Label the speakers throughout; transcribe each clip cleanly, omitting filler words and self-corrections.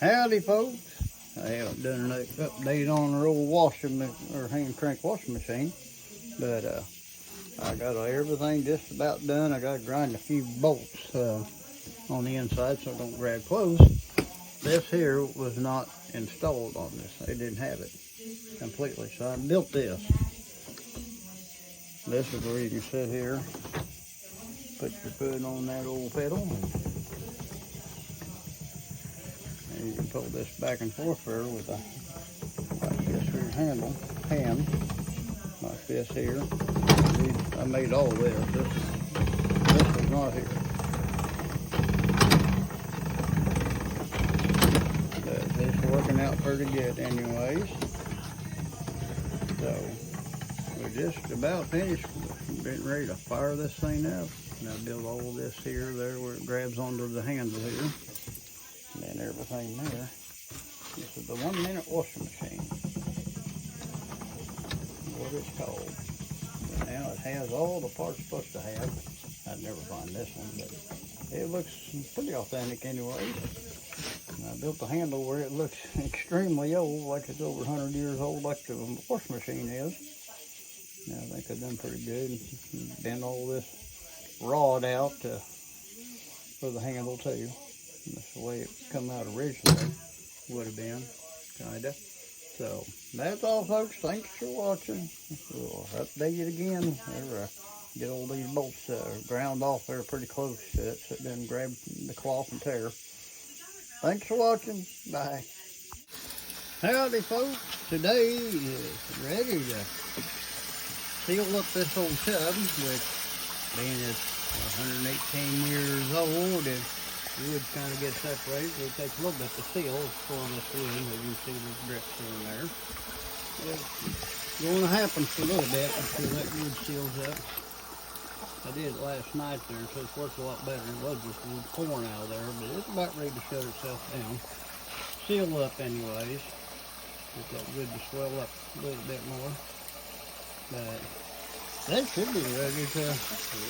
Speaker 1: Howdy, folks. I haven't done an update on our old hand crank washing machine, but I got everything just about done. I got to grind a few bolts on the inside so it don't grab close. This here was not installed on this. They didn't have it completely, so I built this. This is where you can sit here, put your foot on that old pedal, and you can pull this back and forth there with like this here hand, like this here. I made all this. This was not here. But it's working out pretty good anyways. So we're just about finished. Getting ready to fire this thing up. And I built all this here, there, where it grabs onto the handle here. And then everything there. This is the 1 minute washing machine. What it's called. And now it has all the parts it's supposed to have. I'd never find this one, but it looks pretty authentic anyway. And I built the handle where it looks extremely old, like it's over 100 years old, like the washing machine is. Now, I think I've done pretty good. Bent all this rod out for the handle too. And that's the way it come out originally, would have been, kinda. So, that's all, folks. Thanks for watching. We'll update it again. Get all these bolts ground off there pretty close to it so it doesn't grab the cloth and tear. Thanks for watching. Bye. Howdy, folks. Today is ready to seal up this old tub, which, being it's 118 years old, and wood kind of gets separated, so it takes a little bit to seal for this wood, as you see the drips in there. It's going to happen for a little bit until that wood seals up. I did it last night there, so it's worked a lot better. It was just a little corn out of there, but it's about ready to shut itself down. Seal up anyways. Get that wood to swell up a little bit more. But that should be ready to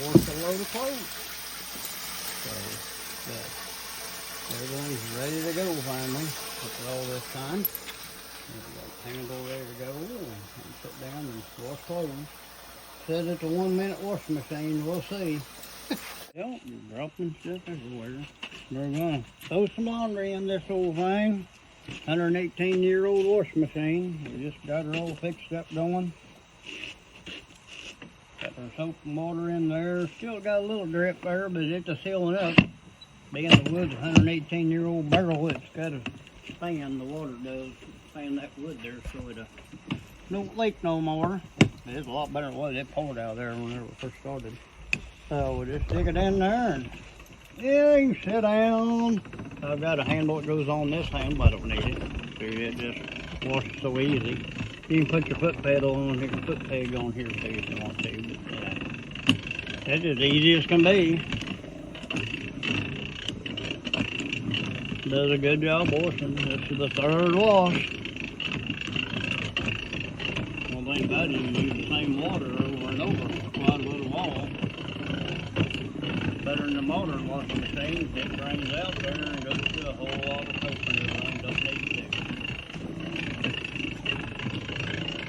Speaker 1: wash a load of clothes. So, everything's ready to go finally after all this time. Got the handle ready to go and sit down and wash clothes. Says it's a 1 minute washing machine, we'll see. Yep, you're dropping stuff everywhere. We're gonna throw some laundry in this old thing. 118-year-old washing machine. We just got her all fixed up going. Got our soap and water in there. Still got a little drip there, but it's a sealing up. Being the wood's a 118-year-old barrel, it's got to fan, the water does, fan that wood there so it don't leak no more. It's a lot better than what it poured out there whenever it first started. So we just stick it in there and yeah, you can sit down. I've got a handle that goes on this hand, but I don't need it. So it just washes so easy. You can put your foot pedal on here, foot peg on here too if you want to. But yeah, it's as easy as can be. Does a good job washing. This is the third wash. One thing about it, you use the same water over and over, quite a little while. Better than the motor washing machine. It drains out there and goes through a whole lot of soap and everything. Don't need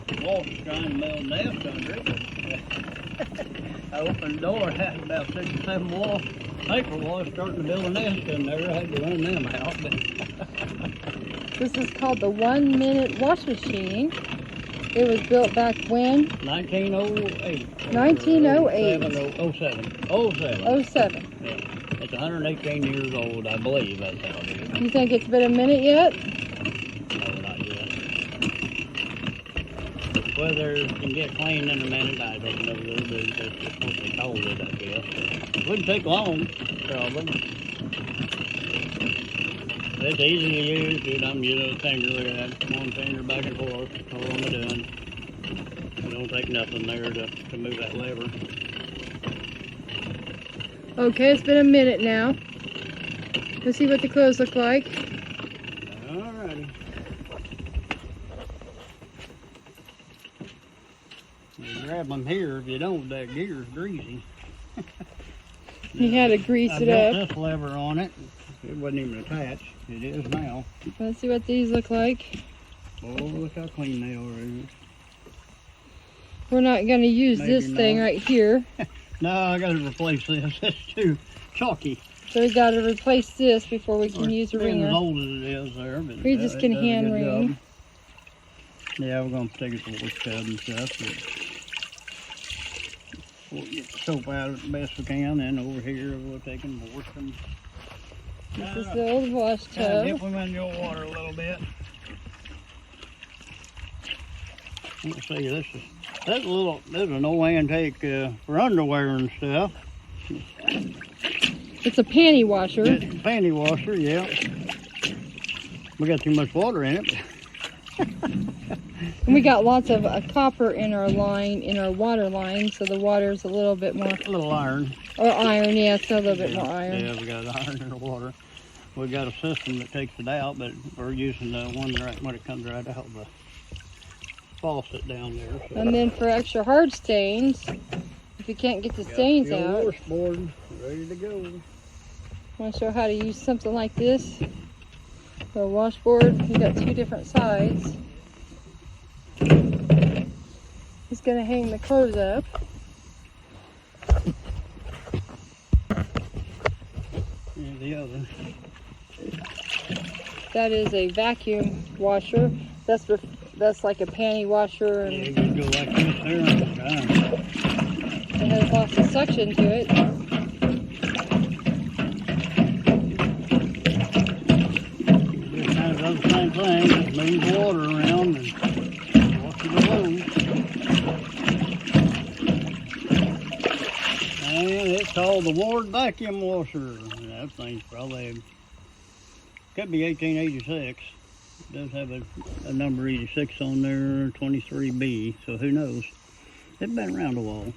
Speaker 1: to. Wash trying to build a nest under it. I opened the door, had about 6 or 7 paper walls starting to build a nest in there. I had to run them out.
Speaker 2: This is called the 1 minute wash machine. It was built back when?
Speaker 1: 1908.
Speaker 2: 1908.
Speaker 1: 07. Yeah. It's 118 years old, I believe that's how it is.
Speaker 2: You think it's been a minute yet?
Speaker 1: No, not yet. Whether it can get clean in a minute, I don't know. That's just what they called it, I guess. It wouldn't take long, probably. It's easy to use, dude. I'm using a finger, look at that. One finger back and forth. That's all I'm doing. It don't take nothing there to move that lever.
Speaker 2: Okay, it's been a minute now. Let's see what the clothes look like.
Speaker 1: Alrighty. You grab them here. If you don't, that gear's greasy.
Speaker 2: You had to grease it up.
Speaker 1: I built this lever on it. It wasn't even attached. It is now.
Speaker 2: Let's see what these look like.
Speaker 1: Oh, look how clean they are.
Speaker 2: We're not going to use
Speaker 1: Maybe
Speaker 2: this thing
Speaker 1: not.
Speaker 2: right here.
Speaker 1: No, I gotta replace this. It's too chalky.
Speaker 2: So we got to replace this before we can use a
Speaker 1: Being
Speaker 2: ringer.
Speaker 1: as old as it is there, but
Speaker 2: We just
Speaker 1: it
Speaker 2: can
Speaker 1: does a
Speaker 2: hand
Speaker 1: good
Speaker 2: wring.
Speaker 1: job. Yeah, we're gonna take it to the wash tub and stuff. We'll get the soap out as best we can, and over here we'll take and wash them.
Speaker 2: This is the old wash
Speaker 1: Dip
Speaker 2: tub.
Speaker 1: them in your water a little bit. Let's see, this is an old intake for underwear and stuff.
Speaker 2: It's a panty washer.
Speaker 1: It's a panty washer, yeah. We got too much water in it.
Speaker 2: And we got lots of copper in our line, in our water line, so the water's a little bit more,
Speaker 1: A little iron.
Speaker 2: or iron, yeah, it's a little bit
Speaker 1: Yeah,
Speaker 2: more iron.
Speaker 1: Yeah, we got iron in the water. We got a system that takes it out, but we're using the one right when it comes right out the faucet down there. So.
Speaker 2: And then for extra hard stains, if you can't get the stains
Speaker 1: Got
Speaker 2: out,
Speaker 1: your washboard ready to go.
Speaker 2: I want to show how to use something like this. The washboard, you got two different sides. He's gonna hang the clothes up.
Speaker 1: And the other.
Speaker 2: That is a vacuum washer. That's like a panty washer,
Speaker 1: Yeah,
Speaker 2: and
Speaker 1: you can go like this there all the time.
Speaker 2: it has lots of suction to it.
Speaker 1: It kind of does the same thing, just moves water around and washes the clothes. And it's called the Ward Vacuum Washer. That thing's probably, could be 1886. It does have a number 86 on there, 23B, so who knows. It's been around a while.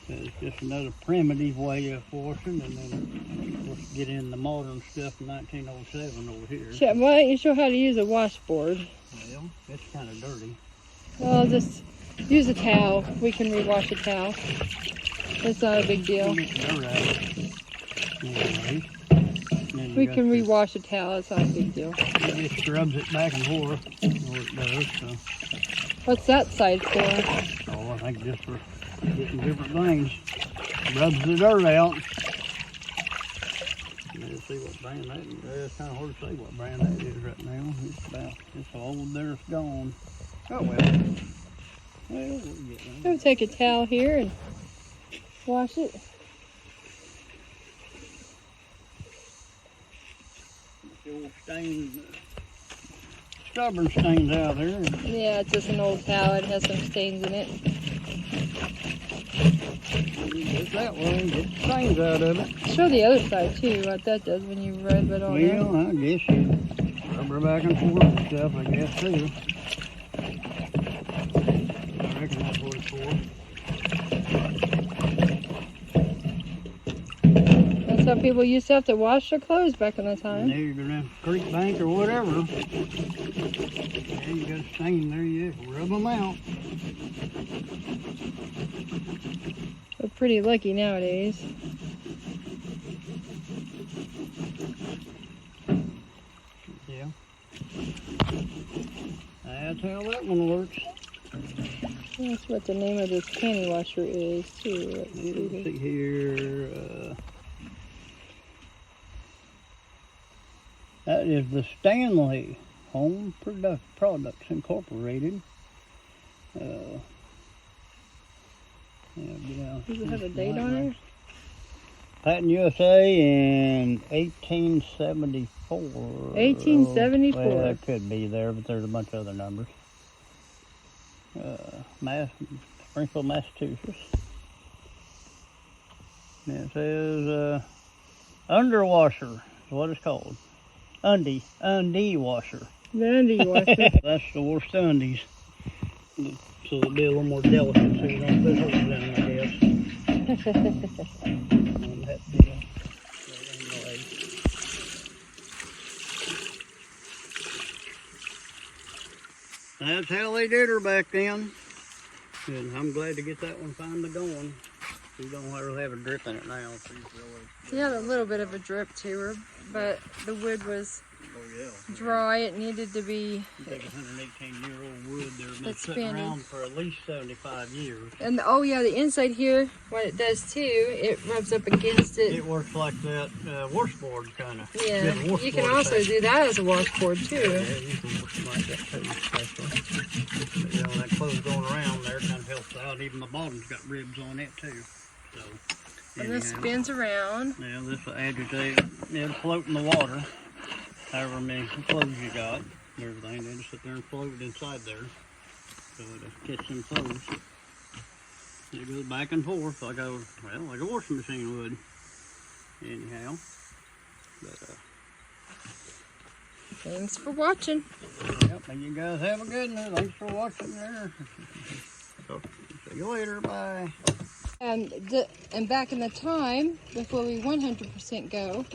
Speaker 1: It's just another primitive way of washing, and then let's get in the modern stuff in 1907 over here.
Speaker 2: Why don't you show how to use a washboard?
Speaker 1: Well, it's kind of dirty.
Speaker 2: Well, just use a towel. We can rewash a towel. It's not a big deal.
Speaker 1: Get the dirt out. Anyway, then you
Speaker 2: We
Speaker 1: got
Speaker 2: can
Speaker 1: the-
Speaker 2: rewash a towel. It's not a big deal.
Speaker 1: It just scrubs it back and forth. What it does. So.
Speaker 2: What's that side for?
Speaker 1: Oh, I think just for getting different things. Rubs the dirt out. Let's see what brand that is. It's kind of hard to say what brand that is right now. It's so old there, it's gone. Oh well. Well, we'll get
Speaker 2: I'm
Speaker 1: one.
Speaker 2: gonna take a towel here and wash it.
Speaker 1: The old stain, stubborn stains out there.
Speaker 2: Yeah, it's just an old towel. It has some stains in it.
Speaker 1: Get that way, get the stains out of it.
Speaker 2: Show the other side too, what that does when you rub it on there.
Speaker 1: Well, I guess you rub her back and forth and stuff, I guess, too. I reckon that's what it's for.
Speaker 2: That's how people used to have to wash their clothes back in the
Speaker 1: And
Speaker 2: time.
Speaker 1: there you're gonna have a creek bank or whatever. Yeah, you got a stain there, you have to rub them out.
Speaker 2: We're pretty lucky nowadays.
Speaker 1: Yeah. That's how that one works.
Speaker 2: That's what the name of this panty washer is too. Let's
Speaker 1: Let's
Speaker 2: see.
Speaker 1: see here. That is the Stanley Home Products Incorporated.
Speaker 2: Does it have a date on it?
Speaker 1: Patent USA in 1874.
Speaker 2: 1874.
Speaker 1: Well, that could be there, but there's a bunch of other numbers. Springfield, Massachusetts. And it says underwasher is what it's called. Undie washer.
Speaker 2: The undy washer.
Speaker 1: That's the worst undies. So they'll be a little more delicate, so you don't put holes in them, I guess. On that deal. Anyway. That's how they did her back then. And I'm glad to get that one finally going. She don't really have a drip in it now. She's really.
Speaker 2: She had a little bit of a drip to her, but the wood was dry. It needed to be.
Speaker 1: You take 118-year-old wood that's been
Speaker 2: It's
Speaker 1: sitting
Speaker 2: spinning.
Speaker 1: around for at least 75 years.
Speaker 2: And oh yeah, the inside here, what it does too, it rubs up against it.
Speaker 1: It works like that washboard kind of.
Speaker 2: Yeah, you can also do that as a washboard too.
Speaker 1: Yeah, you can wash them like that too, especially. But, you know, that clothes going around there kind of helps out. Even the bottom's got ribs on it too. So.
Speaker 2: And this
Speaker 1: anyhow.
Speaker 2: spins around.
Speaker 1: Yeah, this will agitate. It'll float in the water. However many clothes you got, and everything, they just sit there and float inside there. So it'll catch them clothes. It goes back and forth like like a washing machine would. Anyhow. But
Speaker 2: Thanks for watching.
Speaker 1: yep, and you guys have a good one. Thanks for watching there. So, see you later, bye.
Speaker 2: And back in the time, before we 100% go,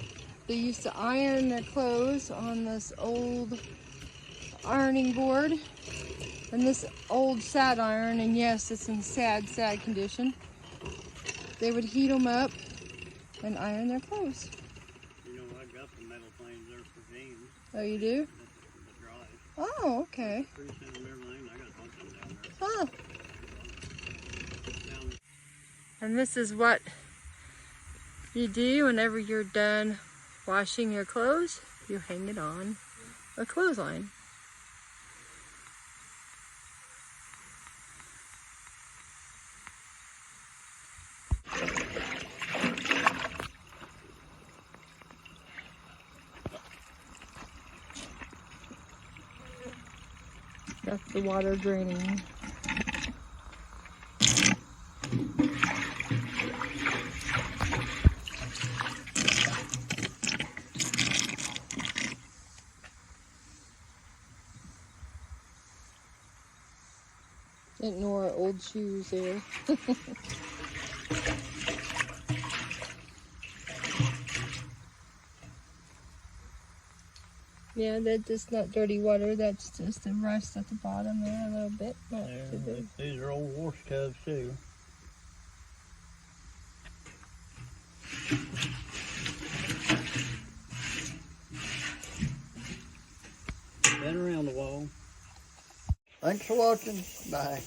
Speaker 2: they used to iron their clothes on this old ironing board. And this old sad iron, and yes, it's in sad condition. They would heat them up and iron their clothes.
Speaker 1: You know, I got the metal planes there for jeans.
Speaker 2: Oh, you do?
Speaker 1: The dry.
Speaker 2: Oh, okay.
Speaker 1: 3 cents and everything. I got a bunch of them down there.
Speaker 2: Oh.
Speaker 1: Down
Speaker 2: And this is what you do whenever you're done washing your clothes. You hang it on a clothesline. That's the water draining. Ignore old shoes there. Yeah, that's just not dirty water. That's just the rust at the bottom there a little bit. Not too big.
Speaker 1: These are old wash tubs too. Been around the wall. Thanks for watching. Bye.